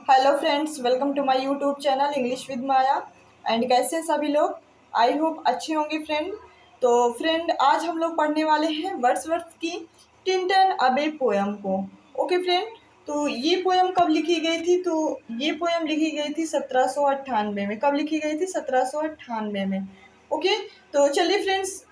Hello friends, welcome to my YouTube channel English with Maya. And कैसे हैं सभी लोग? आई होप अच्छे होंगे फ्रेंड। तो फ्रेंड, आज हम लोग पढ़ने वाले हैं वर्ड्सवर्थ की टिंटन अबे पोयम को। ओके फ्रेंड, तो ये पोयम कब लिखी गई थी? तो ये पोयम लिखी गई थी 1798 में। कब लिखी गई थी? 1798 में। ओके, तो चलिए फ्रेंड्स,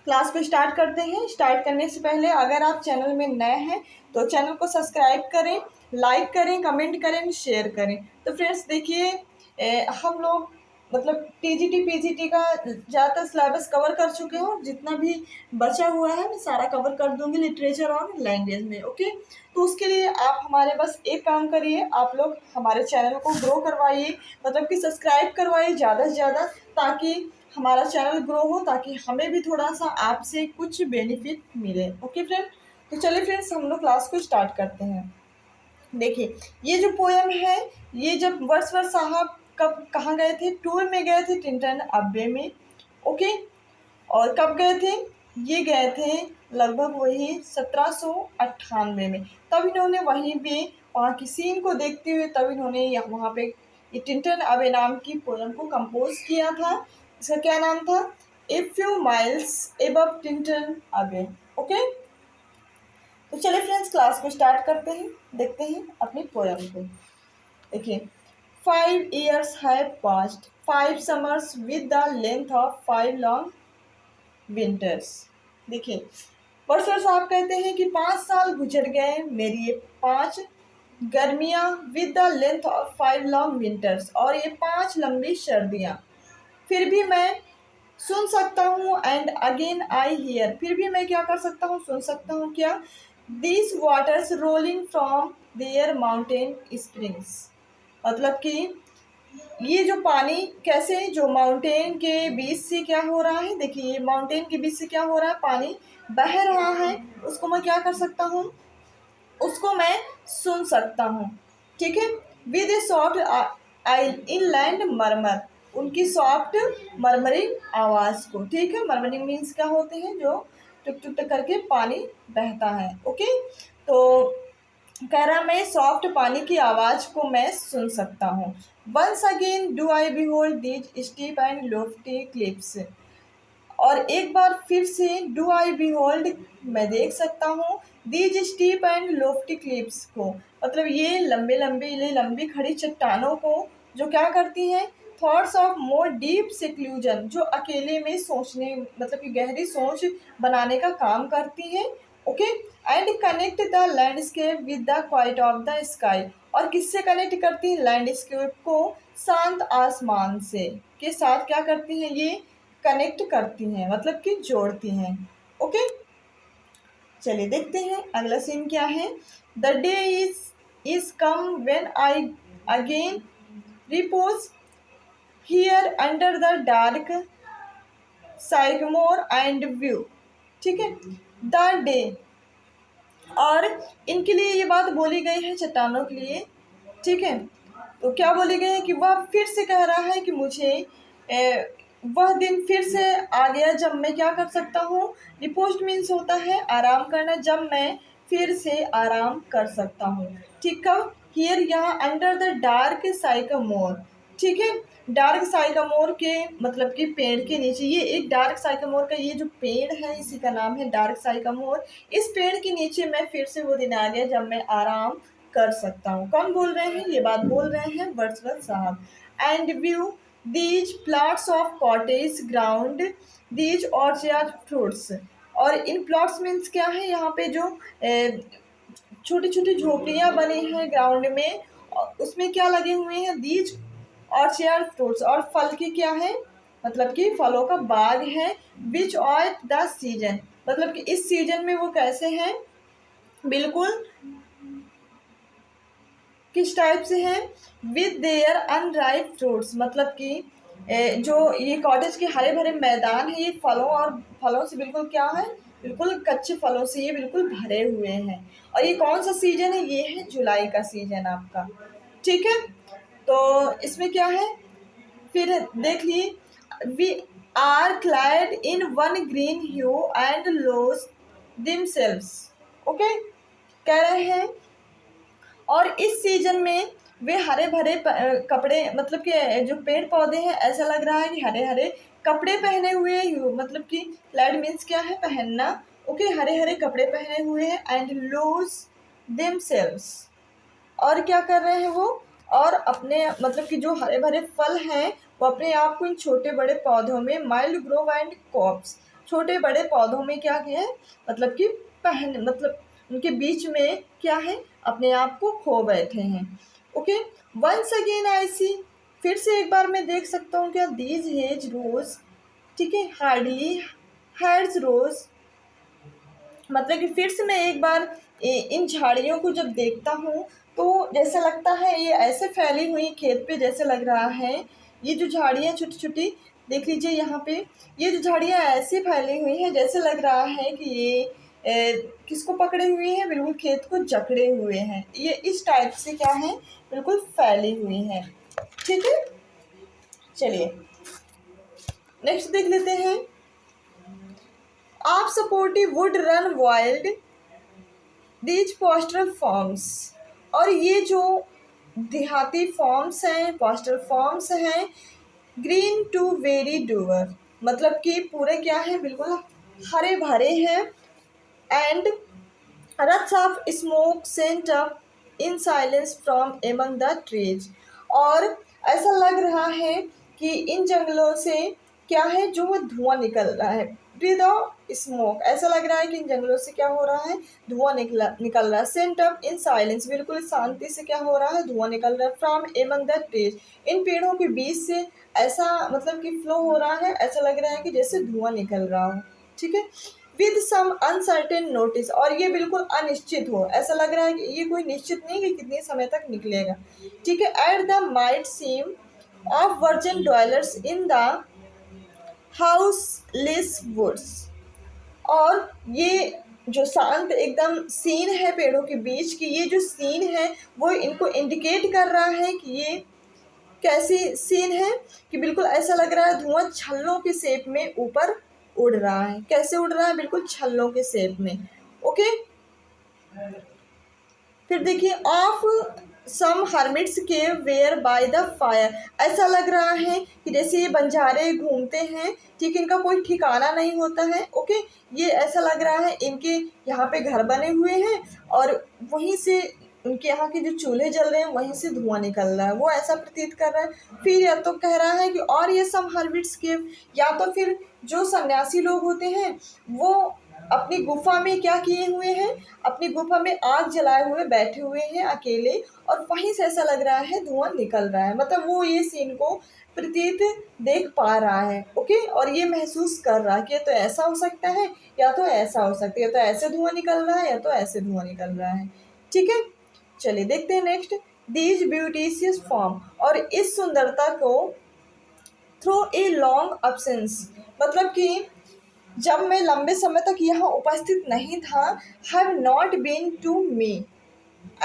क्लास को स्टार्ट करते हैं। स्टार्ट करने से पहले अगर आप चैनल में नए हैं तो चैनल को सब्सक्राइब करें, लाइक करें, कमेंट करें, शेयर करें। तो फ्रेंड्स देखिए, हम लोग मतलब टीजीटी पीजीटी का ज़्यादातर सिलेबस कवर कर चुके हो। जितना भी बचा हुआ है मैं सारा कवर कर दूंगी लिटरेचर और लैंग्वेज में। ओके, तो उसके लिए आप हमारे बस एक काम करिए, आप लोग हमारे चैनल को ग्रो करवाइए, मतलब कि सब्सक्राइब करवाइए ज़्यादा से ज़्यादा, ताकि हमारा चैनल ग्रो हो, ताकि हमें भी थोड़ा सा आपसे कुछ बेनिफिट मिले। ओके फ्रेंड, तो चलिए फ्रेंड्स, हम लोग क्लास को स्टार्ट करते हैं। देखिए, ये जो पोयम है, ये जब वर्ड्सवर्थ साहब कब कहाँ गए थे? टूर में गए थे टिंटन अब्बे में। ओके, और कब गए थे? ये गए थे लगभग वही 1798 में। तब इन्होंने वहीं पे वहाँ की सीन को देखते हुए तब इन्होंने वहाँ पे ये टिंटन अबे नाम की पोयम को कंपोज किया था। इसका क्या नाम था? A few miles above Tintern अबे। ओके, तो चलिए फ्रेंड्स, क्लास को स्टार्ट करते हैं, देखते हैं अपनी पोयम को। देखिए, 5 years have passed, 5 summers with the length of 5 long winters. देखिए, परसर साहब कहते हैं कि 5 साल गुजर गए मेरी ये 5 गर्मियाँ, with the length of 5 long winters, और ये 5 लंबी सर्दियाँ। फिर भी मैं सुन सकता हूँ, एंड अगेन आई हियर, फिर भी मैं क्या कर सकता हूँ? सुन सकता हूँ क्या? This waters rolling from their mountain springs, मतलब कि ये जो पानी कैसे जो माउंटेन के बीच से क्या हो रहा है? देखिए, ये माउंटेन के बीच से क्या हो रहा है? पानी बह रहा है। उसको मैं क्या कर सकता हूँ? उसको मैं सुन सकता हूँ। ठीक है, with a soft I inland murmur, उनकी सॉफ्ट मरमरिंग आवाज़ को। ठीक है, मरमरिंग मीन्स क्या होते हैं? जो टुक टुक टुक करके पानी बहता है। ओके, तो कह रहा मैं सॉफ्ट पानी की आवाज़ को मैं सुन सकता हूँ। Once again do I behold these steep and lofty cliffs, और एक बार फिर से डू आई बिहोल्ड, मैं देख सकता हूँ, these steep and lofty clips को, मतलब ये लंबे लंबे ये लंबी खड़ी चट्टानों को, जो क्या करती हैं? Thoughts of more deep seclusion, जो अकेले में सोचने, मतलब कि गहरी सोच बनाने का काम करती हैं। Okay, and connect the landscape with the quite of the sky, और किससे कनेक्ट करती हैं? लैंडस्केप को शांत आसमान से के साथ क्या करती हैं? ये कनेक्ट करती हैं, मतलब कि जोड़ती हैं। ओके, चलिए देखते हैं अगला सीन क्या है। The day is come when I again repose here under the dark sycamore and view. ठीक है, द डे, और इनके लिए ये बात बोली गई है चट्टानों के लिए। ठीक है, तो क्या बोली गई है कि वह फिर से कह रहा है कि मुझे वह दिन फिर से आ गया जब मैं क्या कर सकता हूँ? रिपोस्ट मीन्स होता है आराम करना, जब मैं फिर से आराम कर सकता हूँ। ठीक है, हियर यहाँ अंडर द डार्क साइकामोर। ठीक है, डार्क साइकामोर के मतलब कि पेड़ के नीचे, ये एक डार्क साइकामोर का ये जो पेड़ है इसी का नाम है डार्क साइकामोर। इस पेड़ के नीचे मैं फिर से वो दिन आ गया जब मैं आराम कर सकता हूँ। कौन बोल रहे हैं? ये बात बोल रहे हैं वर्ड्सवर्थ साहब। And view these plots of cottage ground these orchard fruits, और इन प्लॉट्स मीन्स क्या है? यहाँ पे जो छोटी छोटी झोपड़ियाँ बनी हैं ग्राउंड में, उसमें क्या लगे हुए हैं? दीज ऑर्चर्ड फ्रूट्स, और फल की क्या है? मतलब कि फलों का बाग है। विच ऑट द सीजन, मतलब कि इस सीजन में वो कैसे हैं? बिल्कुल किस टाइप से हैं? विद देयर अनराइप फ्रूट्स, मतलब कि जो ये कॉटेज के हरे भरे मैदान है, ये फलों से बिल्कुल क्या है? बिल्कुल कच्चे फलों से ये बिल्कुल भरे हुए हैं। और ये कौन सा सीजन है? ये है जुलाई का सीजन आपका। ठीक है, तो इसमें क्या है? फिर देख ली, we are clad in one green hue and lose themselves. Okay, कह रहे हैं और इस सीजन में वे हरे भरे कपड़े, मतलब कि जो पेड़ पौधे हैं ऐसा लग रहा है कि हरे हरे कपड़े पहने हुए मतलब कि क्लैड मीन्स क्या है, पहनना। ओके, हरे हरे कपड़े पहने हुए हैं। एंड लूज देमसेल्व्स, और क्या कर रहे हैं वो, और अपने मतलब कि जो हरे भरे फल हैं वो अपने आप को इन छोटे बड़े पौधों में, माइल्ड ग्रोव एंड कॉप्स, छोटे बड़े पौधों में क्या किया है, मतलब कि पहन, मतलब उनके बीच में क्या है, अपने आप को खो बैठे हैं। ओके, वंस अगेन आई सी, फिर से एक बार मैं देख सकता हूँ क्या, दीज हेज रोज, ठीक है, हार्डली हैड्स रोज, मतलब कि फिर से मैं एक बार इन झाड़ियों को जब देखता हूँ तो जैसे लगता है ये ऐसे फैली हुई खेत पे, जैसे लग रहा है ये जो झाड़ियाँ छोटी छोटी, देख लीजिए यहाँ पे, ये जो झाड़ियाँ ऐसी फैली हुई हैं जैसे लग रहा है कि ये किसको पकड़े हुए हैं, बिल्कुल खेत को जकड़े हुए हैं, ये इस टाइप से क्या है, बिल्कुल फैली हुई हैं। ठीक है, चलिए नेक्स्ट देख लेते हैं। आप sportive wood run wild these pastoral farms, और ये जो देहाती फॉर्म्स हैं, पोस्टल फॉर्म्स हैं, ग्रीन टू वेरी डूअर, मतलब कि पूरे क्या है, बिल्कुल हरे भरे हैं। And wreaths of smoke sent up in silence from among the trees, और ऐसा लग रहा है कि इन जंगलों से क्या है, जो वो धुआं निकल रहा है, विद स्मोक, ऐसा लग रहा है कि इन जंगलों से क्या हो रहा है, धुआं निकल रहा है। सेंट अप इन साइलेंस, बिल्कुल शांति से क्या हो रहा है, धुआं निकल रहा है। फ्रॉम एमंग द ट्रीज, इन पेड़ों के बीच से ऐसा मतलब कि फ्लो हो रहा है, ऐसा लग रहा है कि जैसे धुआं निकल रहा हो। ठीक है, विद सम अनसर्टेन नोटिस, और ये बिल्कुल अनिश्चित हो, ऐसा लग रहा है कि ये कोई निश्चित नहीं कि कितने समय तक निकलेगा। ठीक है, at the might seem of virgin dwellers in the houseless woods, और ये जो शांत एकदम सीन है पेड़ों के बीच की, ये जो सीन है वो इनको इंडिकेट कर रहा है कि ये कैसी सीन है, कि बिल्कुल ऐसा लग रहा है धुआं छल्लों के शेप में ऊपर उड़ रहा है। कैसे उड़ रहा है, बिल्कुल छल्लों के शेप में। ओके, फिर देखिए, ऑफ सम हर्मिट्स के वेयर बाय द फायर, ऐसा लग रहा है कि जैसे ये बंजारे घूमते हैं, ठीक, इनका कोई ठिकाना नहीं होता है। ओके, ये ऐसा लग रहा है इनके यहाँ पे घर बने हुए हैं और वहीं से उनके यहाँ के जो चूल्हे जल रहे हैं वहीं से धुआं निकल रहा है, वो ऐसा प्रतीत कर रहा है। फिर या तो कह रहा है कि और ये सम हर्मिट्स के, या तो फिर जो सन्यासी लोग होते हैं वो अपनी गुफा में क्या किए हुए हैं, अपनी गुफा में आग जलाए हुए बैठे हुए हैं अकेले, और वहीं से ऐसा लग रहा है धुआं निकल रहा है, मतलब वो ये सीन को प्रतीत देख पा रहा है। ओके, और ये महसूस कर रहा है कि तो ऐसा हो सकता है या तो ऐसा हो सकता है, या तो ऐसे धुआं निकल रहा है या तो ऐसे धुआं निकल रहा है। ठीक है, चलिए देखते हैं नेक्स्ट। दीज ब्यूटिशियस फॉर्म, और इस सुंदरता को थ्रू ए लॉन्ग अब्सेंस, मतलब कि जब मैं लंबे समय तक यहाँ उपस्थित नहीं था, have not been to me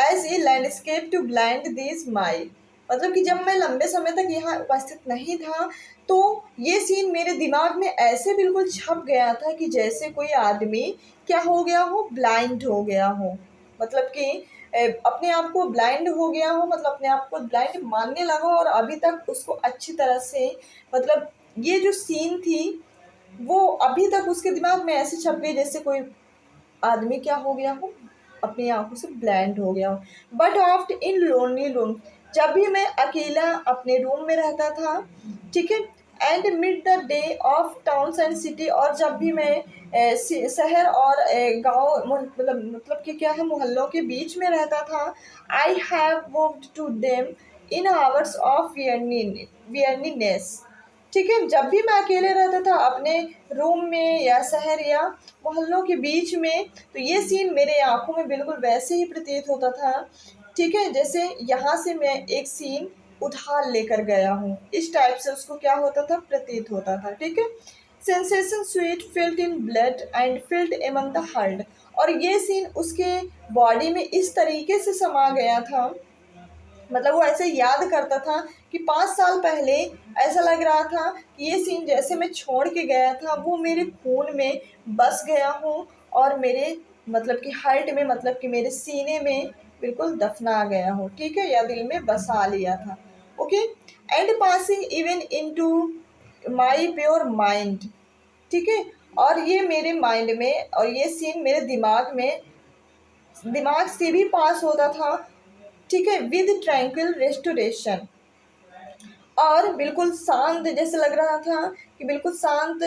as a landscape to blind this my, मतलब कि जब मैं लंबे समय तक यहाँ उपस्थित नहीं था तो ये सीन मेरे दिमाग में ऐसे बिल्कुल छप गया था कि जैसे कोई आदमी क्या हो गया हो, ब्लाइंड हो गया हो, मतलब कि अपने आप को ब्लाइंड हो गया हो, मतलब अपने आप को ब्लाइंड मानने लगा हो, और अभी तक उसको अच्छी तरह से, मतलब ये जो सीन थी वो अभी तक उसके दिमाग में ऐसे छप गई जैसे कोई आदमी क्या हो गया हो, अपनी आंखों से ब्लाइंड हो गया हो। But oft in lonely room, जब भी मैं अकेला अपने रूम में रहता था, ठीक है, and mid the day of towns and city, और जब भी मैं शहर और गांव, मतलब कि क्या है, मोहल्लों के बीच में रहता था, I have walked to them in hours of weariness, ठीक है, जब भी मैं अकेले रहता था अपने रूम में या शहर या मोहल्लों के बीच में, तो ये सीन मेरे आंखों में बिल्कुल वैसे ही प्रतीत होता था, ठीक है, जैसे यहाँ से मैं एक सीन उधार लेकर गया हूँ, इस टाइप से उसको क्या होता था, प्रतीत होता था। ठीक है, sensation sweet felt in blood and felt among the heart, और ये सीन उसके बॉडी में इस तरीके से समा गया था, मतलब वो ऐसे याद करता था कि 5 साल पहले ऐसा लग रहा था कि ये सीन जैसे मैं छोड़ के गया था वो मेरे खून में बस गया हूँ, और मेरे मतलब कि हार्ट में, मतलब कि मेरे सीने में बिल्कुल दफना गया हो, ठीक है, या दिल में बसा लिया था। Okay, and passing even into my pure mind, ठीक है, और ये मेरे माइंड में, और ये सीन मेरे दिमाग से भी पास होता था, ठीक है, विद ट्रैंक्विल रेस्टोरेशन, और बिल्कुल शांत जैसे लग रहा था कि बिल्कुल शांत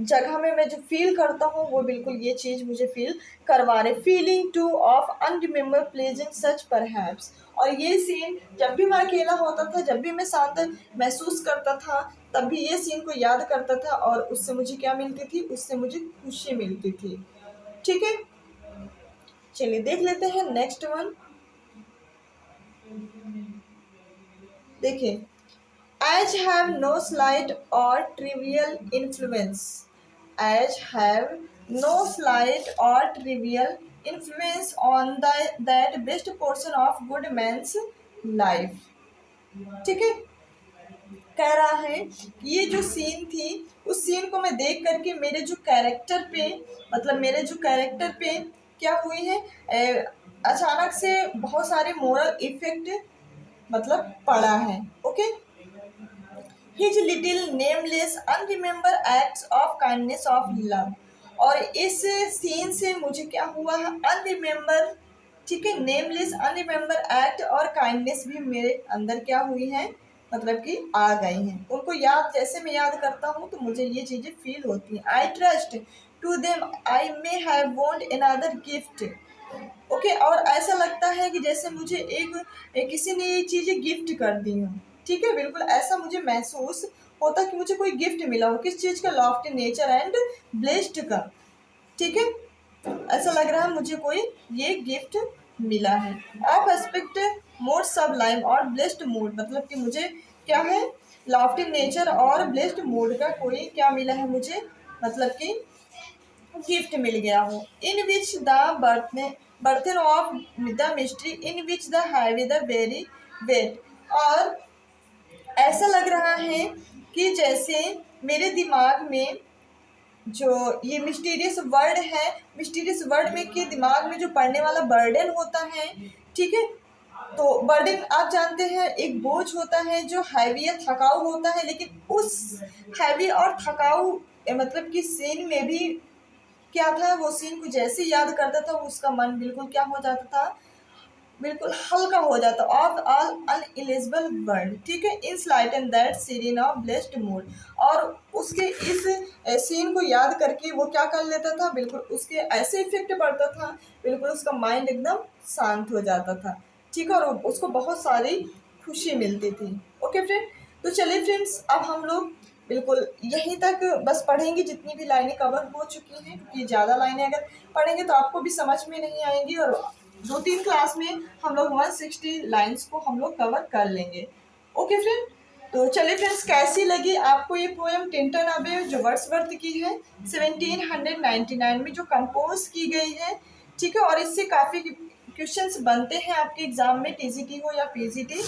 जगह में मैं जो फील करता हूँ वो बिल्कुल ये चीज़ मुझे फील करवा रहे, feeling too of unremember pleasant such perhaps. और ये सीन जब भी मैं अकेला होता था, जब भी मैं शांत महसूस करता था, तब भी ये सीन को याद करता था, और उससे मुझे क्या मिलती थी, उससे मुझे खुशी मिलती थी, ठीक है। चलिए देख लेते हैं नेक्स्ट वन। देखिए, Age have no slight or trivial influence. Age have no slight or trivial influence on that best portion of good man's life. ठीक है, कह रहा है कि ये जो सीन थी, उस सीन को मैं देख करके मेरे जो कैरेक्टर पे, मतलब मेरे जो कैरेक्टर पे क्या हुई है, अचानक से बहुत सारे मोरल इफेक्ट मतलब पड़ा है। Okay, his little nameless unremember acts of kindness of love, और इस सीन से मुझे क्या हुआ है, अनरिमेम्बर, ठीक है, नेमलेस अनरिमेम्बर एक्ट और काइंडनेस भी मेरे अंदर क्या हुई है, मतलब कि आ गई हैं। उनको याद, जैसे मैं याद करता हूँ तो मुझे ये चीज़ें फील होती हैं। I trust to them I may have want another gift. Okay, और ऐसा लगता है कि जैसे मुझे किसी ने ये चीज़ें गिफ्ट कर दी हो, ठीक है, बिल्कुल ऐसा मुझे महसूस होता कि मुझे कोई गिफ्ट मिला हो, किस चीज़ का, लॉफ्टी नेचर एंड ब्लेस्ड का, ठीक है, ऐसा लग रहा है मुझे कोई ये गिफ्ट मिला है। ऑफ एस्पेक्ट मोर सबलाइम और ब्लेस्ड मूड, मतलब कि मुझे क्या है, लॉफ्टी नेचर और ब्लेस्ड मूड का कोई क्या मिला है मुझे, मतलब कि गिफ्ट मिल गया हो। In which the burthen of the mystery in which the heavy the very weight, और ऐसा लग रहा है कि जैसे मेरे दिमाग में जो ये मिस्टीरियस वर्ड है, मिस्टीरियस वर्ड में के दिमाग में जो पढ़ने वाला बर्डन होता है, ठीक है, तो बर्डन आप जानते हैं एक बोझ होता है जो हैवी या थकाऊ होता है, लेकिन उस हैवी और थकाऊ मतलब कि सीन में भी क्या था, वो सीन को जैसे याद करता था उसका मन बिल्कुल क्या हो जाता था, बिल्कुल हल्का हो जाता, ऑफ ऑल अनइलिजिबल वर्ड, ठीक है, is lightened that serene of blessed mood, और उसके इस सीन को याद करके वो क्या कर लेता था, बिल्कुल उसके ऐसे इफेक्ट पड़ता था, बिल्कुल उसका माइंड एकदम शांत हो जाता था, ठीक है, और उसको बहुत सारी खुशी मिलती थी। ओके फ्रेंड, तो चलिए फ्रेंड्स, अब हम लोग बिल्कुल यहीं तक बस पढ़ेंगे, जितनी भी लाइनें कवर हो चुकी हैं, क्योंकि ज़्यादा लाइनें अगर पढ़ेंगे तो आपको भी समझ में नहीं आएंगी, और 2-3 क्लास में हम लोग 160 लाइन्स को हम लोग कवर कर लेंगे। ओके फ्रेंड, तो चलिए फ्रेंड्स, कैसी लगी आपको ये पोएम टिंटन अबे जो वर्ड्सवर्थ की है 1799 में जो कंपोज की गई है, ठीक है, और इससे काफ़ी क्वेश्चंस बनते हैं आपके एग्जाम में, टीजीटी हो या पीजीटी,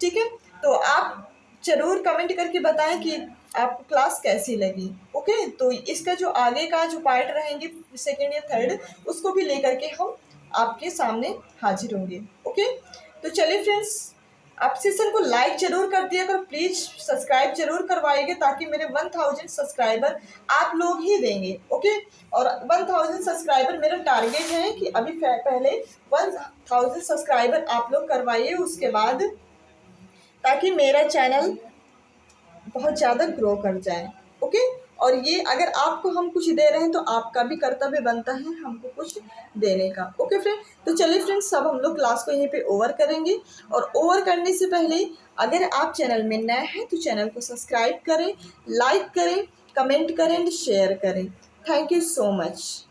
ठीक है, तो आप जरूर कमेंट करके बताएं कि आपको क्लास कैसी लगी। ओके, तो इसका जो आगे का जो पार्ट रहेंगे सेकेंड या थर्ड, उसको भी लेकर के हम आपके सामने हाजिर होंगे। ओके, तो चलिए फ्रेंड्स, आप सेशन को लाइक जरूर कर दिया करो, प्लीज सब्सक्राइब जरूर करवाइएगा, ताकि मेरे 1000 सब्सक्राइबर आप लोग ही देंगे। ओके, और 1000 सब्सक्राइबर मेरा टारगेट है कि अभी पहले 1000 सब्सक्राइबर आप लोग करवाइए, उसके बाद ताकि मेरा चैनल बहुत ज़्यादा ग्रो कर जाए। ओके, और ये अगर आपको हम कुछ दे रहे हैं तो आपका भी कर्तव्य बनता है हमको कुछ देने का। ओके फ्रेंड, तो चलिए फ्रेंड्स, सब हम लोग क्लास को यहीं पे ओवर करेंगे, और ओवर करने से पहले अगर आप चैनल में नए हैं तो चैनल को सब्सक्राइब करें, लाइक करें, कमेंट करें एंड शेयर करें। Thank you so much.